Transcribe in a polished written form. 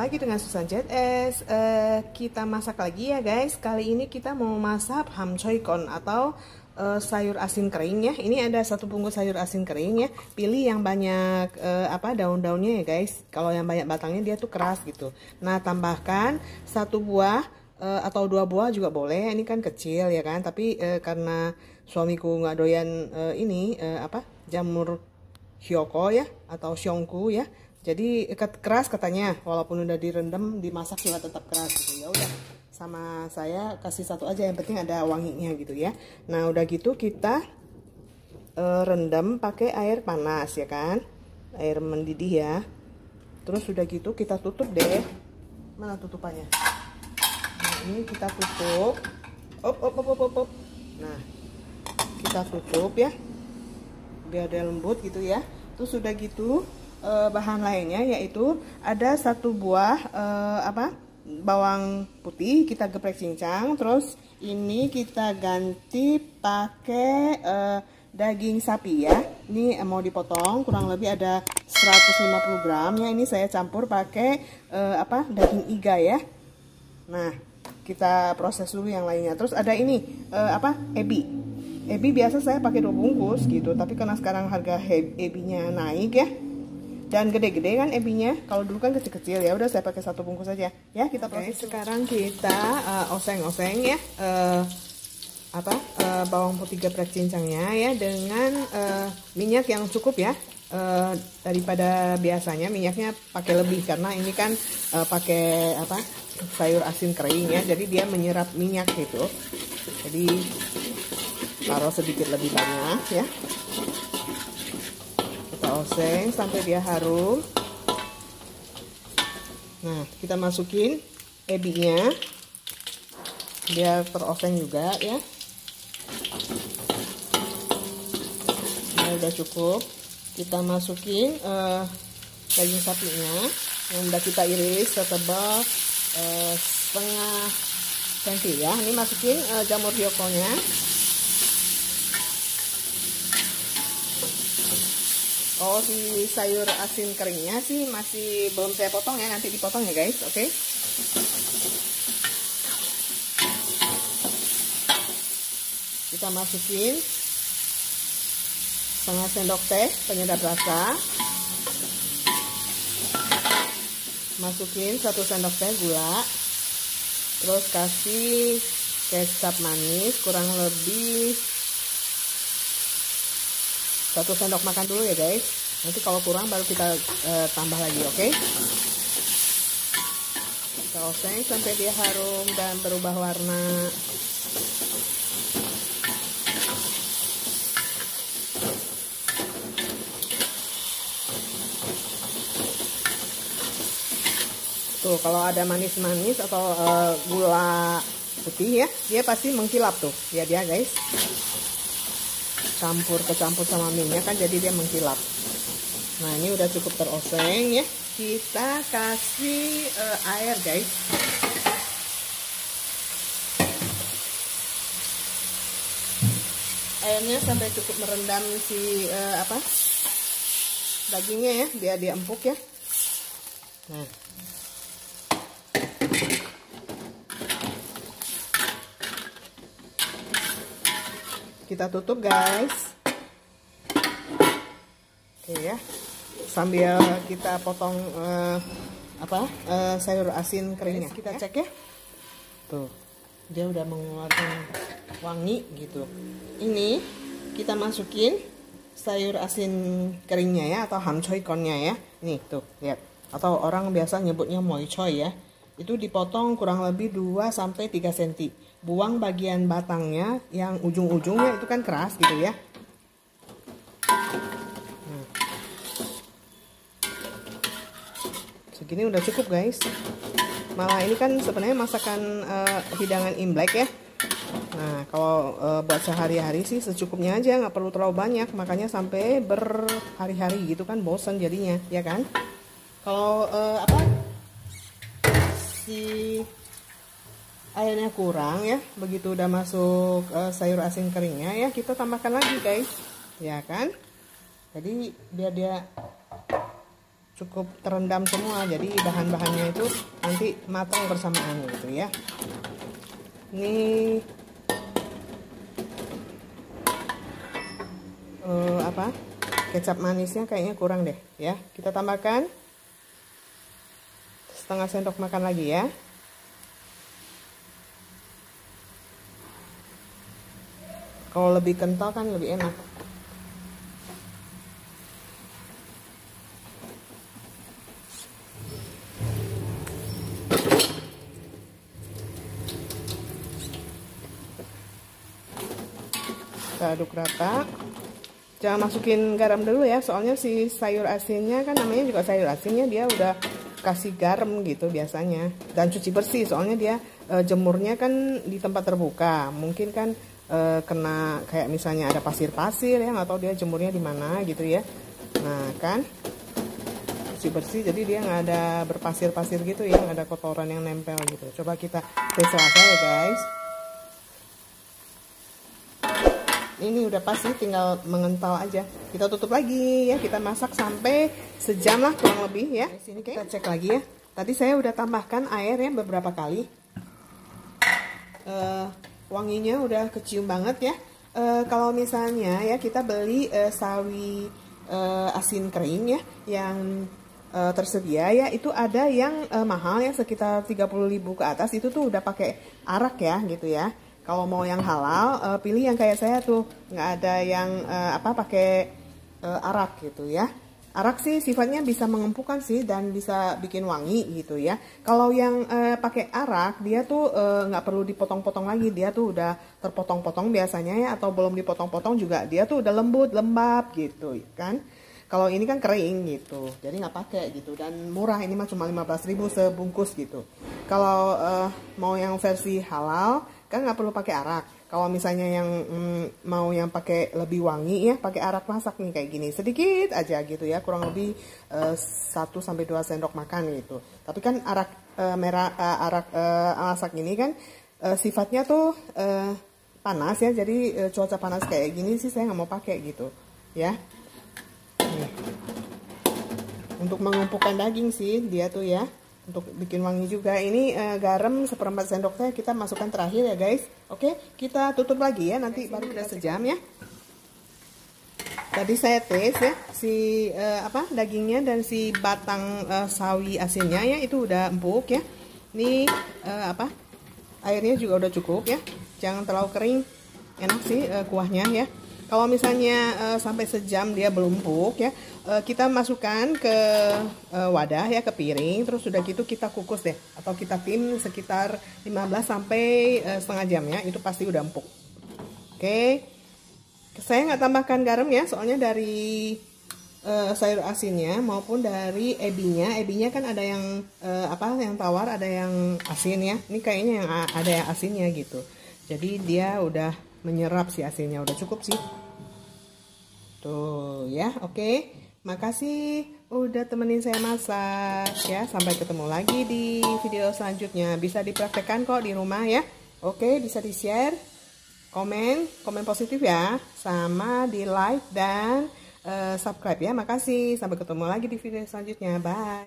lagi dengan Susan JS. Kita masak lagi ya guys. Kali ini kita mau masak hamchoikon atau sayur asin kering ya. Ini ada 1 bungkus sayur asin kering ya. Pilih yang banyak daun-daunnya ya guys. Kalau yang banyak batangnya dia tuh keras gitu. Nah, tambahkan 1 buah atau 2 buah juga boleh. Ini kan kecil ya kan. Tapi karena suamiku nggak doyan jamur hyoko ya atau xiongku ya. Jadi keras katanya, walaupun udah direndam, dimasak juga tetap keras gitu. Ya udah, sama saya kasih 1 aja, yang penting ada wanginya gitu ya. Nah, udah gitu kita rendam pakai air panas ya kan. Air mendidih ya. Terus udah gitu kita tutup deh. Mana tutupannya? Nah, ini kita tutup. Op. Nah, kita tutup ya. Biar dia lembut gitu ya. Terus udah gitu bahan lainnya yaitu ada 1 buah bawang putih kita geprek cincang. Terus ini kita ganti pakai daging sapi ya. Ini mau dipotong kurang lebih ada 150 gram ya. Ini saya campur pakai daging iga ya. Nah, kita proses dulu yang lainnya. Terus ada ini ebi biasa saya pakai 2 bungkus gitu, tapi karena sekarang harga ebinya naik ya, dan gede-gede kan ebinya. Kalau dulu kan kecil-kecil, ya udah saya pakai 1 bungkus aja ya. Kita proses. Sekarang kita oseng-oseng ya bawang putih geprek cincangnya ya dengan minyak yang cukup ya. Daripada biasanya minyaknya pakai lebih karena ini kan pakai sayur asin kering ya, jadi dia menyerap minyak gitu. Jadi taruh sedikit lebih banyak ya. Kita oseng sampai dia harum. Nah, kita masukin ebinya biar teroseng juga ya. Nah, udah cukup. Kita masukin daging sapinya yang udah kita iris setebal setengah senti ya. Ini masukin jamur hyokonya. Oh, si sayur asin keringnya sih masih belum saya potong ya, nanti dipotong ya guys, oke? Kita masukin setengah sendok teh penyedap rasa. Masukin 1 sendok teh gula. Terus kasih kecap manis kurang lebih 1 sendok makan dulu ya guys. Nanti kalau kurang baru kita tambah lagi, oke? Kita oseng sampai dia harum dan berubah warna. Tuh, kalau ada manis-manis atau gula putih ya, dia pasti mengkilap tuh. Ya dia guys. Kecampur sama minyak kan, jadi dia mengkilap. Nah, ini udah cukup teroseng ya. Kita kasih air guys. Airnya sampai cukup merendam si dagingnya ya, biar dia empuk ya. Nah, kita tutup guys. Oke ya, sambil kita potong sayur asin keringnya. Kita cek ya. Tuh, dia udah mengeluarkan wangi gitu. Ini kita masukin sayur asin keringnya ya, atau hamchoikonnya ya. Nih tuh, lihat. Atau orang biasa nyebutnya moichoy ya. Itu dipotong kurang lebih 2-3 cm. Buang bagian batangnya, yang ujung-ujungnya itu kan keras gitu ya. Segini udah cukup guys. Malah ini kan sebenarnya masakan hidangan Imlek ya. Nah, kalau buat sehari-hari sih secukupnya aja, nggak perlu terlalu banyak. Makanya sampai berhari-hari gitu kan bosan jadinya, ya kan? Kalau si airnya kurang ya, begitu udah masuk sayur asin keringnya ya, kita tambahkan lagi guys, ya kan? Jadi biar dia cukup terendam semua, jadi bahan-bahannya itu nanti matang bersamaan gitu ya. Ini kecap manisnya kayaknya kurang deh ya. Kita tambahkan setengah sendok makan lagi ya. Kalau lebih kental kan lebih enak. Kita aduk rata. Jangan masukin garam dulu ya, soalnya si sayur asinnya kan namanya juga sayur asinnya, dia udah kasih garam gitu biasanya. Dan cuci bersih, soalnya dia jemurnya kan di tempat terbuka, mungkin kan kena kayak misalnya ada pasir-pasir ya, nggak tahu dia jemurnya di mana gitu ya. Nah kan cuci bersih, jadi dia nggak ada berpasir-pasir gitu ya, nggak ada kotoran yang nempel gitu. Coba kita tes rasa ya guys. Ini udah pasti tinggal mengental aja. Kita tutup lagi ya, kita masak sampai sejam lah kurang lebih ya. Di sini kita cek lagi ya. Tadi saya udah tambahkan air ya beberapa kali. Wanginya udah kecium banget ya. Kalau misalnya ya kita beli sawi asin kering ya yang tersedia ya, itu ada yang mahal ya, sekitar 30.000 ke atas, itu tuh udah pakai arak ya gitu ya. Kalau mau yang halal, pilih yang kayak saya tuh, nggak ada yang pakai arak gitu ya. Arak sih sifatnya bisa mengempukan sih dan bisa bikin wangi gitu ya. Kalau yang pakai arak, dia tuh nggak perlu dipotong-potong lagi, dia tuh udah terpotong-potong biasanya ya, atau belum dipotong-potong juga, dia tuh udah lembut, lembab gitu kan. Kalau ini kan kering gitu, jadi nggak pakai gitu, dan murah, ini mah cuma 15.000 sebungkus gitu. Kalau mau yang versi halal kan nggak perlu pakai arak. Kalau misalnya yang mau yang pakai lebih wangi ya, pakai arak masak nih kayak gini, sedikit aja gitu ya, kurang lebih 1-2 sendok makan gitu. Tapi kan arak arak masak ini kan sifatnya tuh panas ya, jadi cuaca panas kayak gini sih saya nggak mau pakai gitu ya. Nih. Untuk mengumpulkan daging sih dia tuh ya, untuk bikin wangi juga. Ini garam 1/4 sendok saya kita masukkan terakhir ya guys. Oke, kita tutup lagi ya, nanti baru udah sejam ya. Tadi saya tes ya si dagingnya dan si batang sawi asinnya ya, itu udah empuk ya. Ini airnya juga udah cukup ya, jangan terlalu kering, enak sih kuahnya ya. Kalau misalnya sampai sejam dia belum empuk ya, kita masukkan ke wadah ya, ke piring, terus sudah gitu kita kukus deh, atau kita tim sekitar 15 sampai setengah jam ya, itu pasti udah empuk. Oke, saya nggak tambahkan garam ya, soalnya dari sayur asinnya maupun dari ebinya kan ada yang yang tawar, ada yang asin ya. Ini kayaknya yang ada yang asinnya gitu, jadi dia udah menyerap si asinnya, udah cukup sih tuh ya. Oke, makasih udah temenin saya masak ya, sampai ketemu lagi di video selanjutnya. Bisa dipraktekkan kok di rumah ya. Oke, bisa di share, komen positif ya, sama di like dan subscribe ya. Makasih, sampai ketemu lagi di video selanjutnya, bye.